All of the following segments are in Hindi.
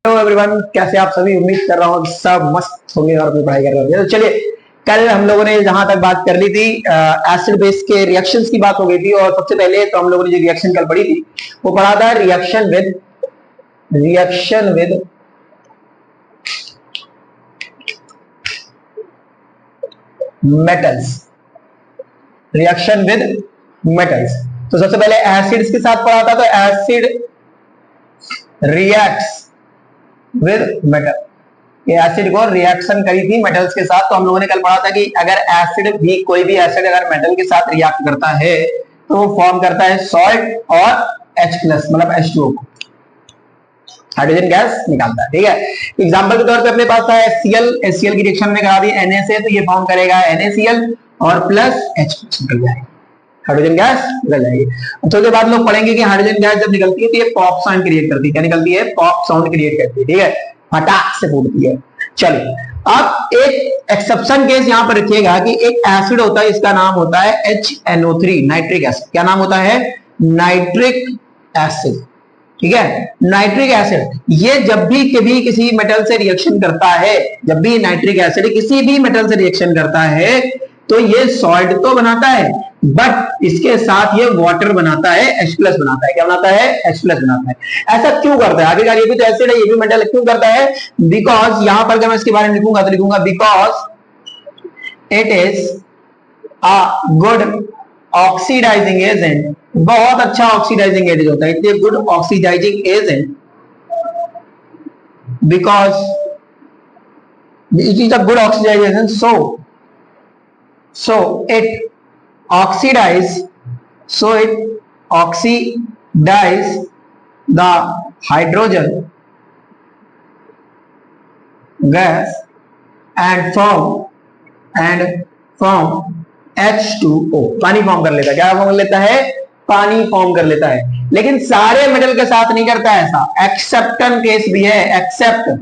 हेलो एवरीवन, कैसे आप सभी। उम्मीद कर रहा हूँ सब मस्त होंगे और अपनी पढ़ाई कर रहे होंगे। तो चलिए, कल हम लोगों ने जहां तक बात कर ली थी एसिड बेस के रिएक्शंस की बात हो गई थी। और सबसे पहले तो हम लोगों ने जो रिएक्शन कल पढ़ी थी वो पढ़ा था reaction with metals. Reaction with metals, तो सबसे पहले एसिड्स के साथ पढ़ा था। तो एसिड रिएक्ट्स विद मेटल, ये एसिड को रिएक्शन करी थी मेटल्स के साथ। तो हम लोगों ने कल पढ़ा था कि अगर एसिड भी, कोई भी एसिड अगर मेटल के साथ रिएक्ट करता है तो वो फॉर्म करता है सॉल्ट और H+ मतलब H2O, हाइड्रोजन गैस निकालता है। ठीक है, एग्जांपल के तौर पे अपने पास था HCl की रिएक्शन में करा दी Na से, तो ये फॉर्म करेगा NaCl और प्लस H+ निकल जाएगा, हाइड्रोजन गैस निकल जाएगी। तो उसके बाद लोग पढ़ेंगे कि हाइड्रोजन गैस जब निकलती है तो ये पॉप साउंड क्रिएट करती है। क्या निकलती है? पॉप साउंड क्रिएट करती है। ठीक है, फटाक से फूटती है। चलिए, अब एक एक्सेप्शन केस यहां पर रखिएगा कि एक एसिड होता है, इसका नाम होता है HNO3, नाइट्रिक एसिड। क्या नाम होता है? Nitric acid. ठीक है, नाइट्रिक एसिड ये जब भी कभी किसी मेटल से रिएक्शन करता है, जब भी नाइट्रिक एसिड किसी भी मेटल से रिएक्शन करता है तो ये सॉल्ट तो बनाता है, बट इसके साथ ये वाटर बनाता है, H+ बनाता है। क्या बनाता है? H+ बनाता है। ऐसा क्यों करता है? आखिरकार ये भी तो एसिड है, ये भी मेटल क्यों करता है? बिकॉज यहां पर अगर मैं इसके बारे में लिखूंगा तो लिखूंगा because it is a good oxidising agent. बहुत अच्छा ऑक्सीडाइजिंग एजेंट होता है। It is good oxidising agent because it is a good oxidisation, so it oxidize the hydrogen gas and form H2O, पानी फॉर्म कर लेता है। क्या फॉर्म कर लेता है? पानी फॉर्म कर लेता है। लेकिन सारे मेटल के साथ नहीं करता है ऐसा, एक्सेप्शन केस भी है। एक्सेप्ट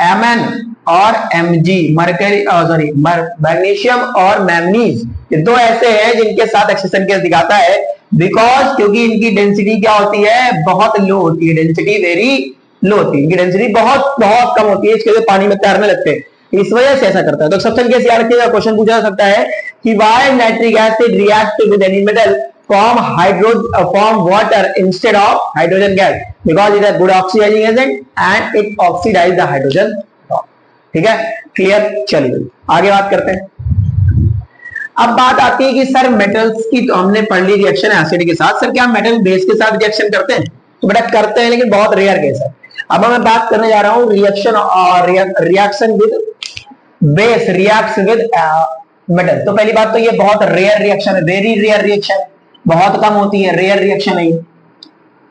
Mn और Mg, मरकरी सॉरी मैग्नीशियम और मैंगनीज, ये दो ऐसे हैं जिनके साथ एक्सेप्शन केस दिखाता है। बिकॉज क्योंकि इनकी डेंसिटी क्या होती है? बहुत लो होती है, डेंसिटी वेरी लो होती है, इनकी डेंसिटी बहुत बहुत कम होती है, इसके लिए पानी में तैरने लगते हैं, इस वजह से ऐसा करता है। तो एक्सेप्शन केस याद रखिएगा, क्वेश्चन पूछा जा सकता है कि why nitric acid react with any metal form water instead of hydrogen gas, because it is a good oxidizing agent and it oxidize the hydrogen. ठीक है, क्लियर। चलिए आगे बात करते हैं। अब बात आती है कि सर मेटल्स की तो हमने पढ़ ली रिएक्शन एसिड के साथ, सर क्या मेटल बेस के साथ रिएक्शन करते हैं? तो बेटा करते हैं, लेकिन बहुत रेयर केस है। अब मैं बात करने जा रहा हूं reaction with base reacts with metal. तो पहली बात तो ये बहुत रेयर रिएक्शन है, वेरी रेयर रिएक्शन, बहुत कम होती है, रेयर रिएक्शन है।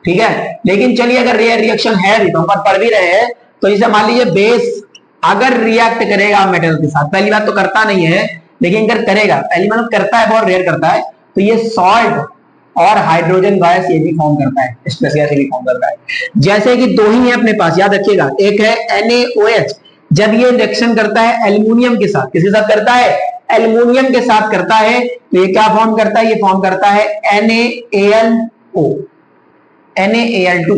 ठीक है, लेकिन चलिए अगर रेयर रिएक्शन है भी तो हम पढ़ भी रहे हैं, तो इसे मान लीजिए बेस अगर रिएक्ट करेगा मेटल के साथ, पहली बात तो करता नहीं है, लेकिन अगर करेगा, पहली बात करता है, बहुत रेयर करता है, तो ये सॉल्ट और हाइड्रोजन गैस ये भी फॉर्म करता है, स्पेस गैस ये भी फॉर्म करता है। जैसे कि दो ही है अपने पास, याद रखिएगा, एक है NaOH, जब ये रिएक्शन करता है एल्यूमिनियम के साथ, किसके साथ करता है? एल्यूमिनियम के साथ करता है, तो ये क्या फॉर्म करता है? ये फॉर्म करता है NaAlO, NaAl2,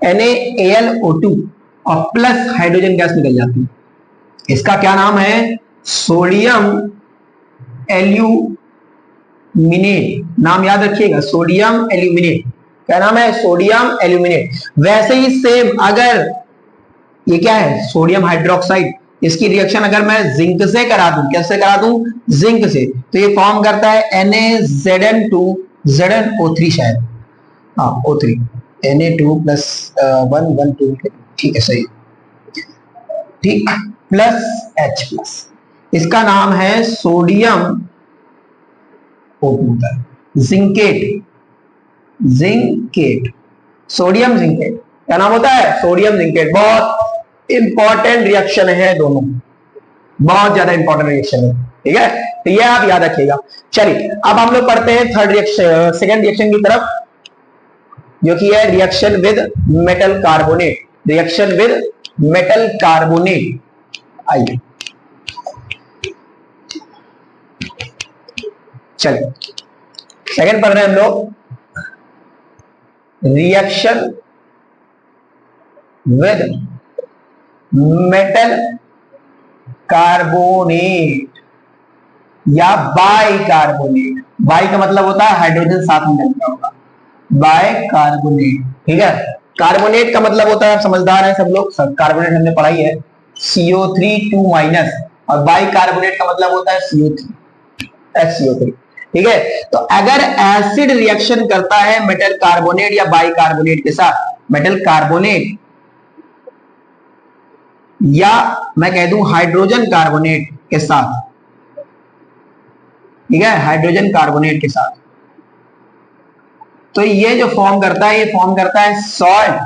NaAlO2 और प्लस हाइड्रोजन गैस निकल जाती है। इसका क्या नाम है? Sodium aluminate. नाम याद रखिएगा, सोडियम एल्यूमिनेट। क्या नाम है? Sodium aluminate. वैसे ही सेम अगर ये क्या है? सोडियम हाइड्रोक्साइड, इसकी रिएक्शन अगर मैं जिंक से करा दूं, कैसे करा दूं? जिंक से, तो ये फॉर्म करता है NaZn2 ZnO3 शायद, हाँ O3, Na2+1 2, ठीक है, सही, ठीक, प्लस H+, इसका नाम है sodium O2, zincate, sodium zincate. क्या नाम होता है? Sodium zincate. बहुत इंपॉर्टेंट रिएक्शन है दोनों, बहुत ज्यादा इंपॉर्टेंट रिएक्शन है। ठीक है, तो ये आप याद रखिएगा। चलिए अब हम लोग पढ़ते हैं सेकंड रिएक्शन की तरफ, जो कि है reaction with metal carbonate. Reaction with metal carbonate, आइए चलिए सेकंड पढ़ रहे हैं हम लोग, रिएक्शन विद मेटल कार्बोनेट या बाई कार्बोनेट। बाई का मतलब होता है हाइड्रोजन साथ में मिलता होगा, बाय कार्बोनेट। ठीक है, कार्बोनेट का मतलब होता है, समझदार है सब लोग, सब कार्बोनेट हमने पढ़ाई है, CO3 2-, और बाई कार्बोनेट का मतलब होता है CO3 HCO3। ठीक है, तो अगर एसिड रिएक्शन करता है मेटल कार्बोनेट या बाई कार्बोनेट के साथ, मेटल कार्बोनेट या मैं कह दूं हाइड्रोजन कार्बोनेट के साथ, ठीक है, हाइड्रोजन कार्बोनेट के साथ, तो ये जो फॉर्म करता है, ये फॉर्म करता है salt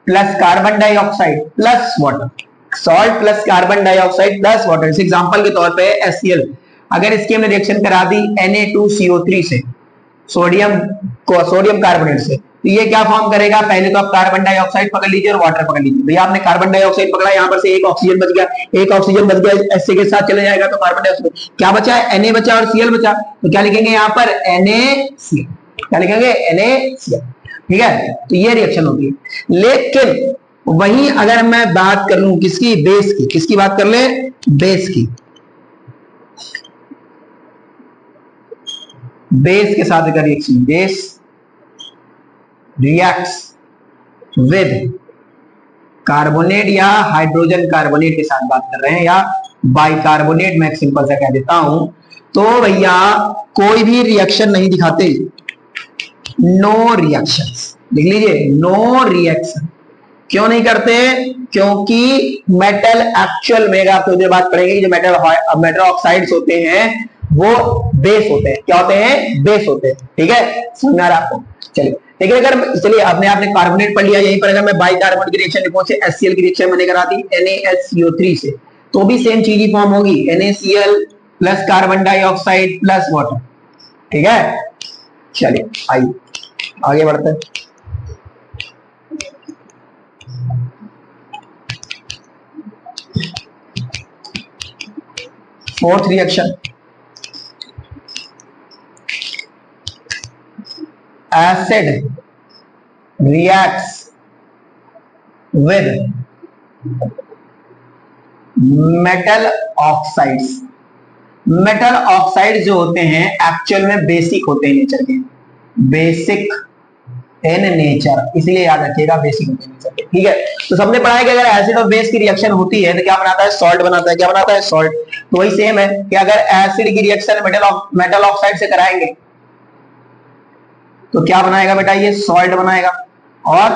plus carbon dioxide plus water, salt plus carbon dioxide plus water. इस एग्जांपल के तौर पे HCl, अगर इसकी हमने रिएक्शन करा दी Na2CO3 से, सोडियम कार्बोनेट से, तो ये क्या फॉर्म करेगा, पहले तो आप कार्बन डाइऑक्साइड पकड़ लीजिए और वाटर पकड़ लीजिए। भैया आपने कार्बन डाइऑक्साइड पकड़ा, यहां पर से एक ऑक्सीजन बच गया, एक ऑक्सीजन बच गया, एस के साथ चले जाएगा तो कार्बन डाइऑक्साइड क्या बचा है, Na बचा और Cl बचा, तो क्या लिखेंगे यहाँ पर NaCl, क्या लिखेंगे NaCl। ठीक है, तो ये रिएक्शन होगी। लेकिन वहीं अगर मैं बात कर लूं किसकी, बेस की, किसकी बात कर ले, बेस की, बेस के साथ अगर reaction, base reacts with carbonate या हाइड्रोजन कार्बोनेट के साथ बात कर रहे हैं, या बाइकार्बोनेट, मैं सिंपल सा कह देता हूं, तो भैया कोई भी रिएक्शन नहीं दिखाते, नो रिएक्शन, लिख लीजिए नो रिएक्शन। क्यों नहीं करते, क्योंकि मेटल एक्चुअल में, आप थोड़ी देर बात पढ़ेंगे, जो मेटल ऑक्साइड्स होते हैं वो बेस होते हैं, क्या होते हैं, बेस होते हैं। ठीक है, समझ आ रहा आपको। चलिए, लेकिन अगर चलिए आपने कार्बोनेट पढ़ लिया, यहीं पर अगर मैं बाइकार्बोनेट की रिएक्शन लिखूं, से HCl की रिएक्शन मैंने करा दी NaHCO3 से, तो भी सेम चीज ही फॉर्म होगी, NaCl plus carbon dioxide plus water. ठीक है, चलिए आइए आगे बढ़ते हैं। Fourth reaction, acid reacts with metal oxides। Metal oxide जो होते हैं एक्चुअल में बेसिक होते हैं नेचर के, बेसिक इन नेचर, इसलिए याद रखिएगा बेसिक होते हैं नेचर के। ठीक है, तो सबने पढ़ा है कि अगर एसिड और बेस की रिएक्शन होती है तो क्या बनाता है, सॉल्ट बनाता है। क्या बनाता है, सॉल्ट। तो वही सेम है कि अगर एसिड की रिएक्शन मेटल ऑक्साइड से कराएंगे तो क्या बनाएगा बेटा, ये सॉल्ट बनाएगा, और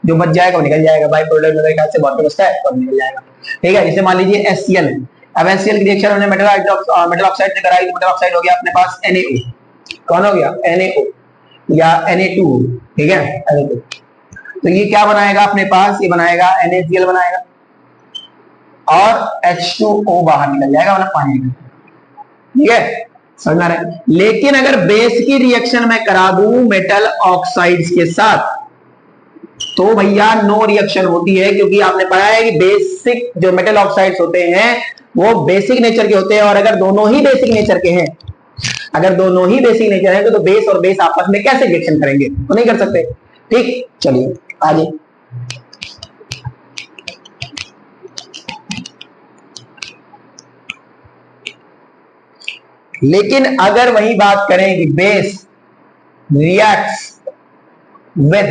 जो बच जाएगा वो निकल जाएगा, बाई प्रोडक्ट मेरे ख्याल से वाटर बचता है और निकल जाएगा। ठीक है, जैसे मान लीजिए HCl, अब HCl की रिएक्शन हमने मेटल ऑक्साइड से कराई, मेटल ऑक्साइड हो गया अपने पास NaO, कौन हो गया, NaO या Na2। ठीक है, Na2, तो ये क्या बनाएगा अपने पास, ये बनाएगा NaCl बनाएगा, और H2O बाहर निकल जाएगा, मतलब पानी निकल जाएगा। ठीक है, समझ आ रहा है। लेकिन अगर बेस की रिएक्शन मैं करा दूं मेटल ऑक्साइड्स के साथ, तो भैया नो रिएक्शन होती है, क्योंकि आपने पढ़ा है कि बेसिक जो मेटल ऑक्साइड्स होते हैं वो बेसिक नेचर के होते हैं, और अगर दोनों ही बेसिक नेचर के हैं, अगर दोनों ही बेसिक नेचर है तो बेस और बेस आपस में कैसे रिएक्शन करेंगे, तो नहीं कर सकते। ठीक, चलिए आगे। लेकिन अगर वही बात करें कि base reacts with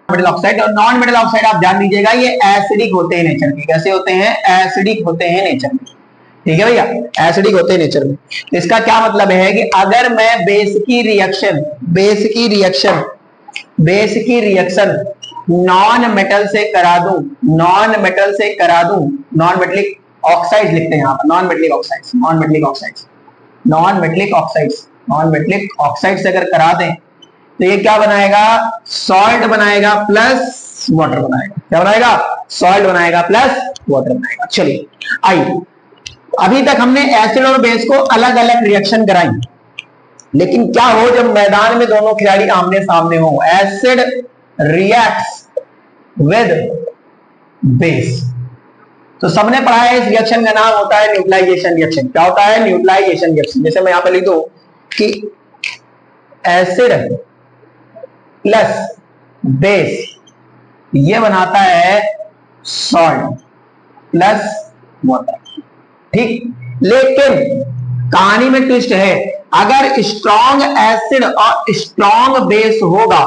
metal oxide और नॉन मेटल ऑक्साइड, आप ध्यान दीजिएगा ये एसिडिक होते हैं नेचर के। कैसे होते हैं, एसिडिक होते हैं नेचर में। ठीक है भैया, एसिडिक होते हैं नेचर में। तो इसका क्या मतलब है कि अगर मैं बेस की रिएक्शन नॉन मेटल से करा दूं, नॉन मेटलिक ऑक्साइड लिखते हैं यहाँ पर, नॉन मेटलिक ऑक्साइड से अगर करा दें तो ये क्या बनाएगा, सॉल्ट बनाएगा प्लस वाटर बनाएगा। क्या बनाएगा, सॉल्ट बनाएगा प्लस वाटर बनाएगा। चलिए आइए, अभी तक हमने एसिड और बेस को अलग अलग रिएक्शन कराई, लेकिन क्या हो जब मैदान में दोनों खिलाड़ी आमने सामने हो, एसिड रिएक्ट्स विद बेस, तो सबने पढ़ा है इस रिएक्शन का नाम होता है न्यूट्रलाइजेशन रिएक्शन। क्या होता है, न्यूट्रलाइजेशन रिएक्शन। जैसे मैं यहां पर लिख दूं कि एसिड प्लस बेस ये बनाता है सॉल्ट प्लस वाटर। ठीक, लेकिन कहानी में ट्विस्ट है, अगर स्ट्रॉन्ग एसिड और स्ट्रॉन्ग बेस होगा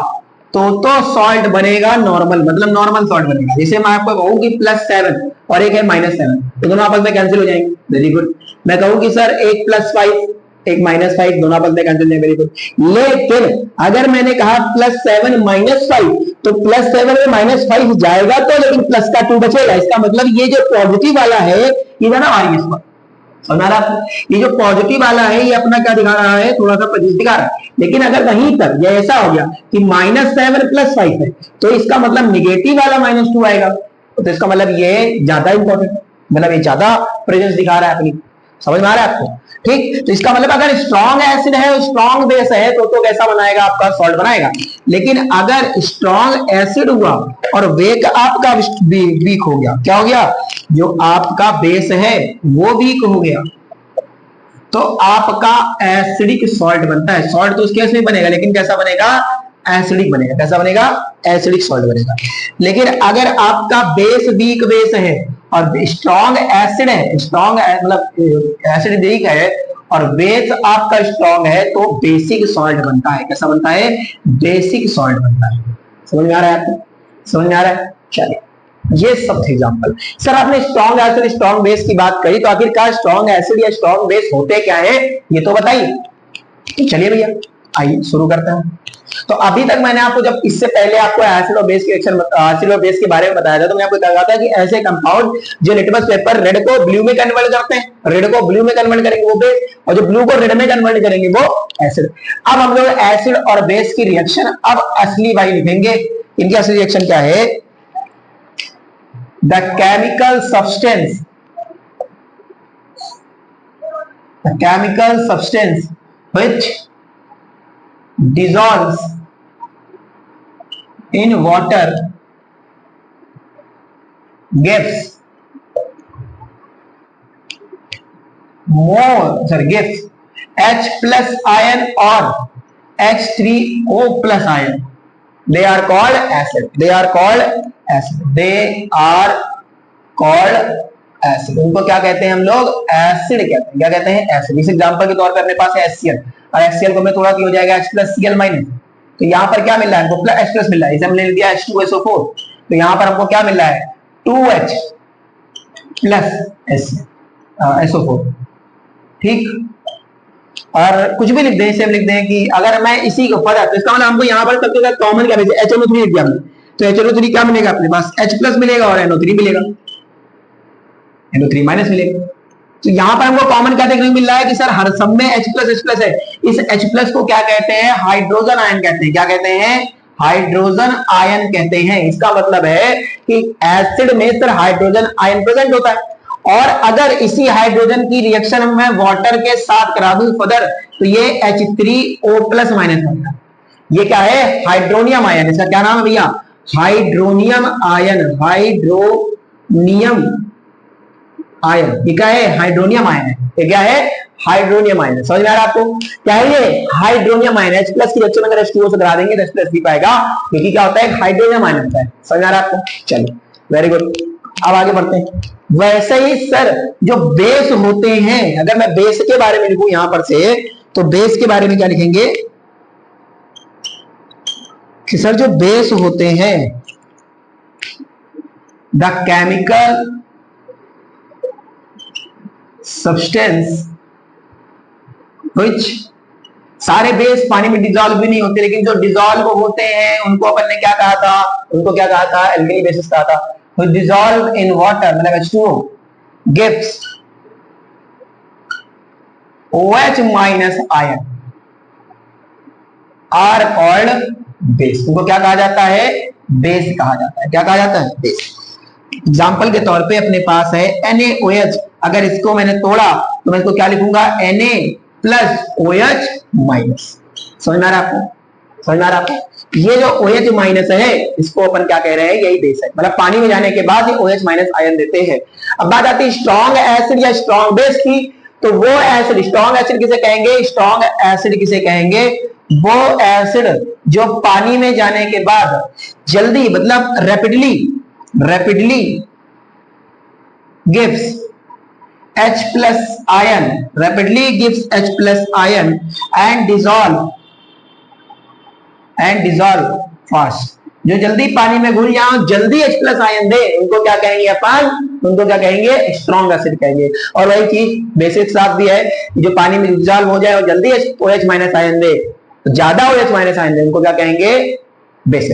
तो सॉल्ट बनेगा नॉर्मल, मतलब नॉर्मल सॉल्ट बनेगा। जैसे मैं आपको कहूं कि +7 और एक है -7, तो दोनों आपस में कैंसिल हो जाएंगे, वेरी गुड। मैं कहूं कि सर एक +5 एक -5, दोनों आपस में कैंसिल हो जाएंगे, वेरी गुड। लेकिन अगर मैंने कहा +7 -5, तो +7 में -5 जाएगा तो, लेकिन प्लस का 2 बचेगा। इसका मतलब ये जो पॉजिटिव वाला है ये ना आर इसका, और हमारा ये जो पॉजिटिव वाला है ये अपना क्या दिखा रहा है, थोड़ा सा पॉजिटिव दिखा रहा है। लेकिन अगर वहीं पर ये ऐसा हो गया कि -7 +5 है, तो इसका मतलब निगेटिव वाला -2 आएगा, तो इसका मतलब ये ज्यादा इंपॉर्टेंट, मतलब ये ज्यादा प्रेजेंस दिखा रहा है अपनी। समझ में आ रहा है आपको? ठीक, तो इसका मतलब अगर स्ट्रॉन्ग एसिड है, स्ट्रॉन्ग बेस है, तो कैसा बनाएगा, आपका सॉल्ट बनाएगा। लेकिन अगर स्ट्रॉन्ग एसिड हुआ और वेक आपका वीक हो गया, क्या हो गया, जो आपका बेस है वो वीक हो गया, तो आपका एसिडिक सॉल्ट बनता है। सॉल्ट तो उस केस में बनेगा, लेकिन कैसा बनेगा, एसिडिक बनेगा। कैसा बनेगा, एसिडिक सॉल्ट बनेगा। लेकिन अगर आपका बेस वीक बेस है और स्ट्रॉन्ग एसिड है, स्ट्रॉन्ग मतलब एसिड वीक है और बेस आपका स्ट्रॉन्ग है, तो बेसिक सॉल्ट बनता है। कैसा बनता है, बेसिक सॉल्ट बनता है। समझ में आ रहा है आपको? समझ में आ रहा है? चलिए, ये सब थे एग्जांपल। सर आपने स्ट्रॉन्ग एसिड स्ट्रॉन्ग बेस की बात करी, तो आखिरकार स्ट्रॉन्ग एसिड या स्ट्रॉन्ग बेस होते क्या है, ये तो बताइए। तो चलिए भैया, आइए शुरू करते हैं। तो अभी तक मैंने आपको, जब इससे पहले आपको एसिड और बेस के रिएक्शन, एसिड और बेस के बारे में बताया था, तो मैं आपको कहा था कि ऐसे कंपाउंड जो लिटमस पेपर रेड को ब्लू में कन्वर्ट करते हैं, रेड को ब्लू में कन्वर्ट करेंगे वो बेस, और जो ब्लू को रेड में कन्वर्ट करेंगे वो एसिड। अब हम लोग एसिड और बेस की रिएक्शन अब असली वाली लिखेंगे। इनकी असली रिएक्शन क्या है, the chemical substance which dissolves in water gives H plus ion or H3O plus ion. They are called acid. They are called acid. उनको क्या कहते हैं हम लोग, एसिड कहते हैं। क्या कहते हैं, एसिड। इस एग्जांपल के तौर पे अपने पास है HCl, और HCl को मैं थोड़ा हो जाएगा H+Cl-, तो यहाँ पर क्या मिल रहा है हमको, H+ मिल रहा है। इसे हमने ले लिया H2SO4, तो यहाँ पर हमको क्या मिल रहा है, 2H plus SO4। ठीक, और कुछ भी लिख दें, इसे हम लिख दें कि अगर मैं इसी के ऊपर, तो इसका मतलब हमको यहाँ पर सबसे ज्यादा कॉमन क्या मिलेगा, HNO3 लिख दिया हमने, तो HNO3 क्या मिलेगा अपने पास, H+ मिलेगा और NO3 मिलेगा, NO3- मिलेगा। तो यहाँ पर हमको कॉमन क्या देखने को मिल रहा है कि सर हर सब में H+ है। इस H+ को क्या कहते हैं, हाइड्रोजन आयन कहते हैं। क्या कहते हैं, हाइड्रोजन आयन कहते हैं। इसका मतलब है कि एसिड में सर हाइड्रोजन आयन प्रेजेंट होता है, और अगर इसी हाइड्रोजन की रिएक्शन में वाटर के साथ करा दूं फर्दर, तो ये H3O+ बनेगा। ये क्या है, हाइड्रोनियम आयन। इसका क्या नाम है भैया, हाइड्रोनियम आयन। हाइड्रोनियम आयन, ये क्या है, हाइड्रोनियम आयन है। ये क्या है, हाइड्रोनियम आयन। समझ में आ रहा है आपको, क्या है ये, हाइड्रोनियम आयन। H+ की रिएक्शन अगर H2O से करा देंगे तो H+ भी पाएगा, क्योंकि क्या होता है, हाइड्रोनियम आयन होता है। समझ में आ रहा है आपको? चलिए, वेरी गुड। अब आगे बढ़ते हैं। वैसे ही सर जो बेस होते हैं, अगर मैं बेस के बारे में लिखूं यहां पर से, तो बेस के बारे में क्या लिखेंगे कि सर जो बेस होते हैं, द केमिकल सब्सटेंस व्हिच, सारे बेस पानी में डिजॉल्व भी नहीं होते, लेकिन जो डिजॉल्व होते हैं उनको अपन ने क्या कहा था, उनको क्या कहा था, एल्कली बेसिस कहा था। which dissolve in water, मतलब H2O, gives OH minus ion are called base। उनको क्या कहा जाता है, बेस कहा जाता है। क्या कहा जाता है, बेस। एग्जाम्पल के तौर पे अपने पास है NaOH, अगर इसको मैंने तोड़ा तो मैं इसको क्या लिखूंगा, Na+OH-। समझ में आ रहा है आपको, समझ में आ रहा है आपको? ये जो OH- है, इसको अपन क्या कह रहे हैं, यही बेस है। मतलब पानी में जाने के बाद ये OH- आयन देते हैं। अब बात आती है स्ट्रॉन्ग एसिड या स्ट्रॉन्ग बेस की, तो वो एसिड, स्ट्रॉन्ग एसिड किसे कहेंगे, स्ट्रॉन्ग एसिड किसे कहेंगे, वो एसिड जो पानी में जाने के बाद जल्दी मतलब rapidly gives H plus ion, rapidly gives H plus ion and dissolve fast. जो जल्दी पानी में घुल जाओ, जल्दी H plus आयन दे, उनको क्या कहेंगे अपन? उनको क्या कहेंगे? स्ट्रॉन्ग एसिड कहेंगे। और वही चीज बेसिक साफ भी है, जो पानी में डिसॉल्व हो जाए और जल्दी OH माइनस आयन दे, तो ज्यादा OH माइनस आयन दे, उनको क्या कहेंगे? बेस।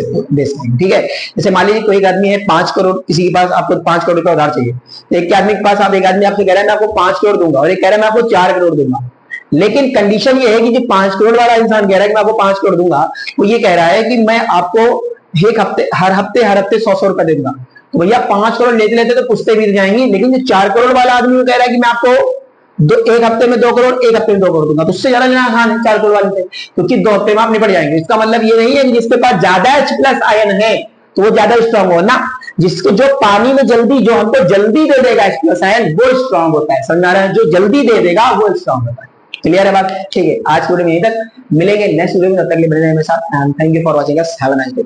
ठीक है। जैसे मान लीजिए कोई एक आदमी है 5 करोड़, किसी के पास आपको 5 करोड़ रुपया उधार चाहिए, तो एक आदमी के पास एक आदमी आपसे कह रहा है मैं आपको 5 करोड़ दूंगा, और एक कह रहा है मैं आपको 4 करोड़ दूंगा। लेकिन कंडीशन ये है कि जो 5 करोड़ वाला इंसान कह रहा है कि मैं आपको 5 करोड़ दूंगा, वो ये कह रहा है कि मैं आपको हर हफ्ते 100 रुपए दे दूंगा। तो भैया 5 करोड़ लेते लेते तो पुश्ते बीत जाएंगी, लेकिन जो 4 करोड़ वाला आदमी वो कह रहा है कि मैं आपको एक हफ्ते में 2 करोड़, एक हफ्ते में 2 करोड़ दूंगा, तो उससे ज्यादा लेना आसान है 4 करोड़ वाले से, क्योंकि 2 हफ्ते में आप निपट जाएंगे। इसका मतलब ये नहीं है कि जिसके पास ज्यादा H प्लस आयन है तो वो ज्यादा स्ट्रांग हो ना, जिसको जो पानी में जल्दी, जो हमको जल्दी दे देगा H प्लस आयन, वो स्ट्रांग होता है। समझ आ रहा है? जो जल्दी दे देगा वो स्ट्रांग होता है। क्लियर है बात? ठीक है, आज वीडियो में यहीं तक, मिलेंगे नेक्स्ट वीडियो में, तब तक के लिए बने रहें मेरे साथ। Thank you for watching us, have a nice day.